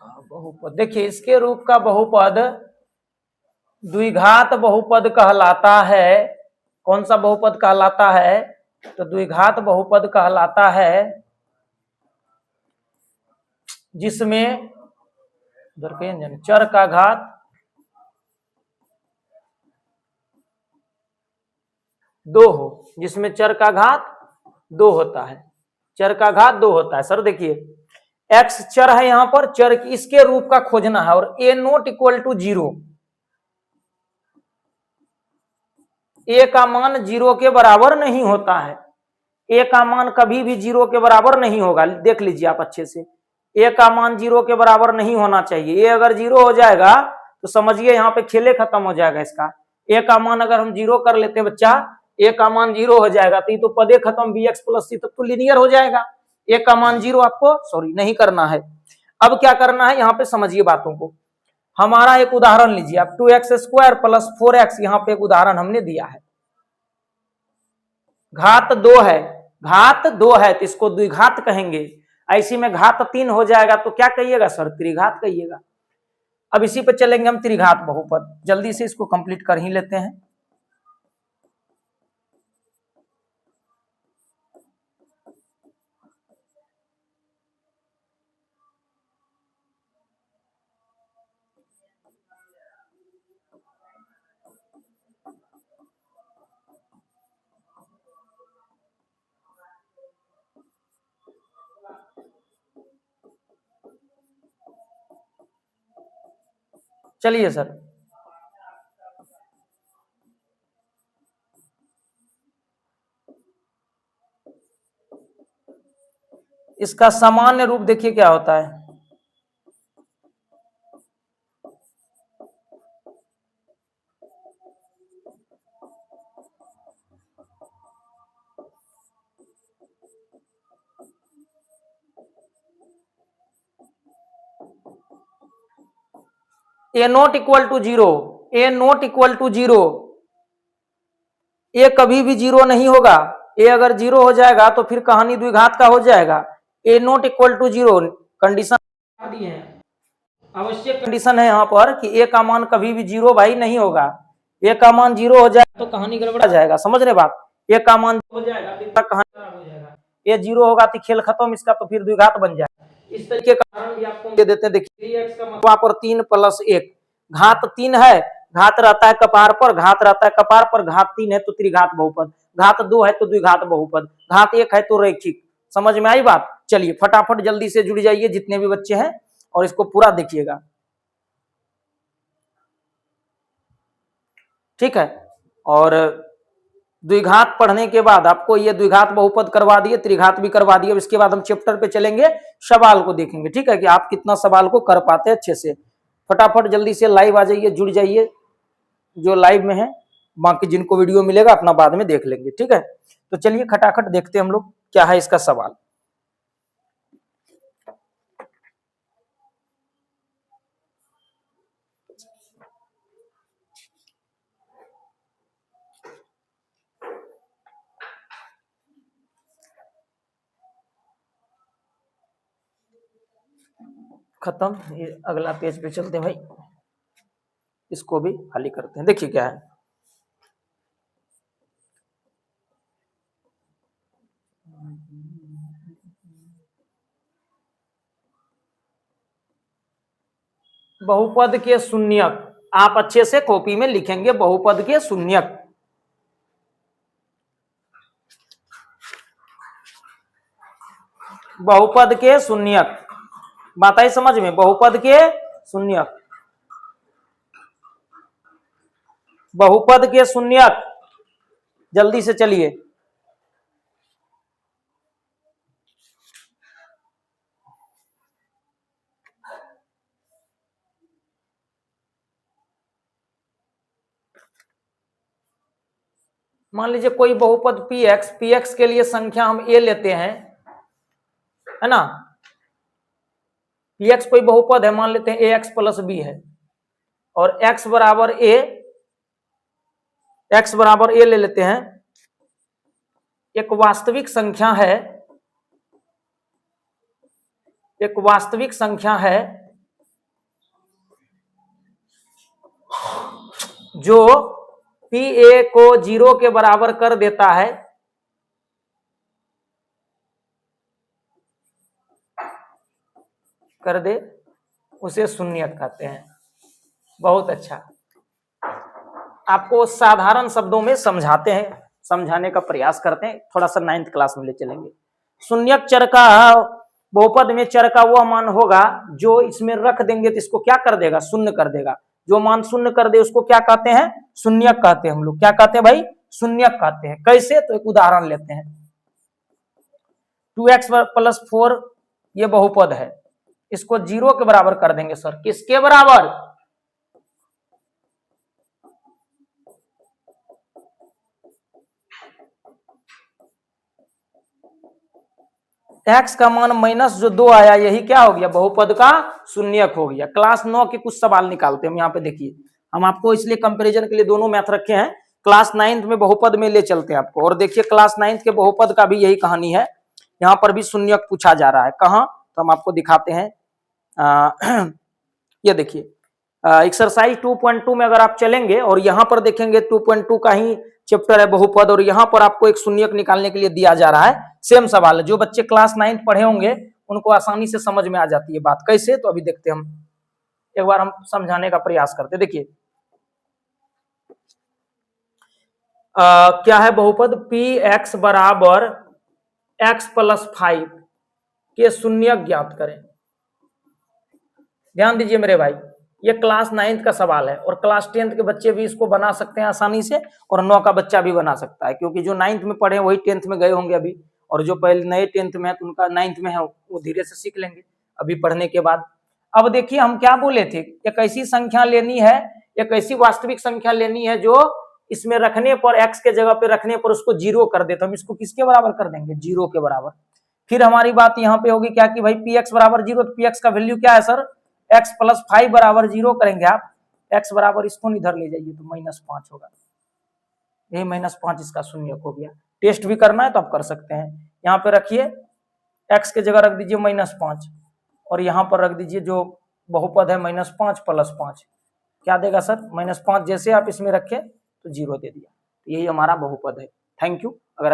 बहुपद, देखिए इसके रूप का बहुपद द्विघात बहुपद कहलाता है। कौन सा बहुपद कहलाता है? तो द्विघात बहुपद कहलाता है जिसमें चर का घात दो हो, जिसमें चर का घात दो होता है। चर का घात दो होता है। सर देखिए x चर है, यहां पर चर इसके रूप का खोजना है और a not equal to 0, a का मान 0 के बराबर नहीं होता है। a का मान कभी भी 0 के बराबर नहीं होगा। देख लीजिए आप अच्छे से, a का मान 0 के बराबर नहीं होना चाहिए। a अगर 0 हो जाएगा तो समझिए यहाँ पे खेले खत्म हो जाएगा इसका। a का मान अगर हम 0 कर लेते हैं बच्चा, a का मान 0 हो जाएगा तो ये तो पदे खत्म, bx प्लस c तब तो लीनियर हो जाएगा। a का मान 0 आपको नहीं करना है। अब क्या करना है, यहाँ पे समझिए बातों को। हमारा एक उदाहरण लीजिए आप, 2x स्क्वायर प्लस 4x, यहाँ पे एक उदाहरण हमने दिया है। घात 2 है, घात 2 है तो इसको द्विघात कहेंगे। ऐसी में घात 3 हो जाएगा तो क्या कहिएगा सर? त्रिघात कहिएगा। अब इसी पे चलेंगे हम, त्रिघात बहुपद। जल्दी से इसको कंप्लीट कर ही लेते हैं। चलिए सर, इसका सामान्य रूप देखिए क्या होता है। A not equal to 0, A not equal to 0, A कभी भी 0 नहीं होगा। ए अगर 0 हो जाएगा तो फिर कहानी द्विघात का हो जाएगा। ए नॉट इक्वल टू 0 कंडीशन दी है, आवश्यक कंडीशन है यहाँ पर कि ए का मान कभी भी 0 भाई नहीं होगा। ए का मान 0 हो जाए तो कहानी गड़बड़ा जाएगा। समझ रहे बात? ए का मान हो जाएगा तो कहानी खराब हो जाएगा। ए 0 होगा तो खेल खत्म इसका, तो फिर द्विघात बन जाएगा। इस तरीके का उदाहरण भी आपको दे देते हैं। देखिए वहां पर 3 प्लस 1, घात 3 है, घात रहता है कपार पर, घात रहता है कपार पर, घात 3 है तो त्रिघात बहुपद, घात 2 है तो द्विघात बहुपद, घात 1 है तो रैखिक। समझ में आई बात? चलिए फटाफट जल्दी से जुड़ जाइए जितने भी बच्चे हैं और इसको पूरा देखिएगा, ठीक है। और द्विघात पढ़ने के बाद आपको ये द्विघात बहुपद करवा दिए, त्रिघात भी करवा दिए। इसके बाद हम चैप्टर पे चलेंगे, सवाल को देखेंगे, ठीक है, कि आप कितना सवाल को कर पाते हैं अच्छे से। फटाफट जल्दी से लाइव आ जाइए, जुड़ जाइए जो लाइव में है। बाकी जिनको वीडियो मिलेगा अपना बाद में देख लेंगे, ठीक है। तो चलिए खटाखट देखते हैं हम लोग क्या है इसका सवाल। खत्म, ये अगला पेज पे चलते हैं भाई, इसको भी खाली करते हैं। देखिए क्या है, बहुपद के शून्यक। आप अच्छे से कॉपी में लिखेंगे बहुपद के शून्यक। बहुपद के शून्यक, बात आई समझ में? बहुपद के शून्यक, बहुपद के शून्यक, जल्दी से चलिए। मान लीजिए कोई बहुपद px, px के लिए संख्या हम a लेते हैं, है ना। px कोई बहुपद है, मान लेते हैं ax प्लस b है, और x बराबर a ले लेते हैं। एक वास्तविक संख्या है, एक वास्तविक संख्या है जो पी ए को 0 के बराबर कर देता है, कर दे, उसे शून्यक कहते हैं। बहुत अच्छा, आपको साधारण शब्दों में समझाते हैं, समझाने का प्रयास करते हैं, थोड़ा सा 9th क्लास में ले चलेंगे। शून्यक चर का बहुपद में चर का वह मान होगा जो इसमें रख देंगे तो इसको क्या कर देगा, शून्य कर देगा। जो मान शून्य कर दे उसको क्या कहते हैं, शून्यक कहते हैं। हम लोग क्या कहते हैं भाई, शून्यक कहते हैं। कैसे, तो एक उदाहरण लेते हैं। 2x + 4 ये बहुपद है, इसको 0 के बराबर कर देंगे सर। किसके बराबर, x का मान माइनस जो 2 आया, यही क्या हो गया, बहुपद का शून्यक हो गया। क्लास 9 के कुछ सवाल निकालते हैं हम यहाँ पे। देखिए, हम आपको इसलिए कंपैरिजन के लिए दोनों मैथ रखे हैं। क्लास 9th में बहुपद में ले चलते हैं आपको। और देखिए, क्लास 9th के बहुपद का भी यही कहानी है। यहाँ पर भी शून्यक पूछा जा रहा है। कहाँ, तो हम आपको दिखाते हैं। ये देखिए, एक्सरसाइज 2.2 में अगर आप चलेंगे और यहाँ पर देखेंगे 2.2 का ही चैप्टर है बहुपद, और यहाँ पर आपको एक शून्यक निकालने के लिए दिया जा रहा है। सेम सवाल है, जो बच्चे क्लास 9th पढ़े होंगे उनको आसानी से समझ में आ जाती है बात। कैसे, तो अभी देखते हैं हम, एक बार हम समझाने का प्रयास करते। देखिए, क्या है बहुपद, px बराबर x + 5 के शून्यक ज्ञात करें। ध्यान दीजिए मेरे भाई, ये क्लास 9th का सवाल है और क्लास 10th के बच्चे भी इसको बना सकते हैं आसानी से, और 9 का बच्चा भी बना सकता है, क्योंकि जो 9th में पढ़े वही 10th में गए होंगे अभी, और जो पहले नए 10th में है तो उनका 9th में है, वो धीरे से सीख लेंगे अभी पढ़ने के बाद। अब देखिए, हम क्या बोले थे, एक ऐसी संख्या लेनी है, एक ऐसी वास्तविक संख्या लेनी है जो इसमें रखने पर, x के जगह पे रखने पर उसको 0 कर दे। तो हम इसको किसके बराबर कर देंगे, 0 के बराबर। फिर हमारी बात यहाँ पे होगी क्या कि भाई px बराबर 0, तो px का वैल्यू क्या है सर, x + 5 बराबर 0 करेंगे आप। x बराबर इसको इधर ले जाइए तो -5 होगा, यही -5 इसका शून्यक हो गया। टेस्ट भी करना है तो आप कर सकते हैं। यहाँ पे रखिए, x के जगह रख दीजिए -5, और यहाँ पर रख दीजिए जो बहुपद है -5 + 5, क्या देगा सर, -5। जैसे आप इसमें रखे तो 0 दे दिया। तो यही हमारा बहुपद है। Thank you. अगर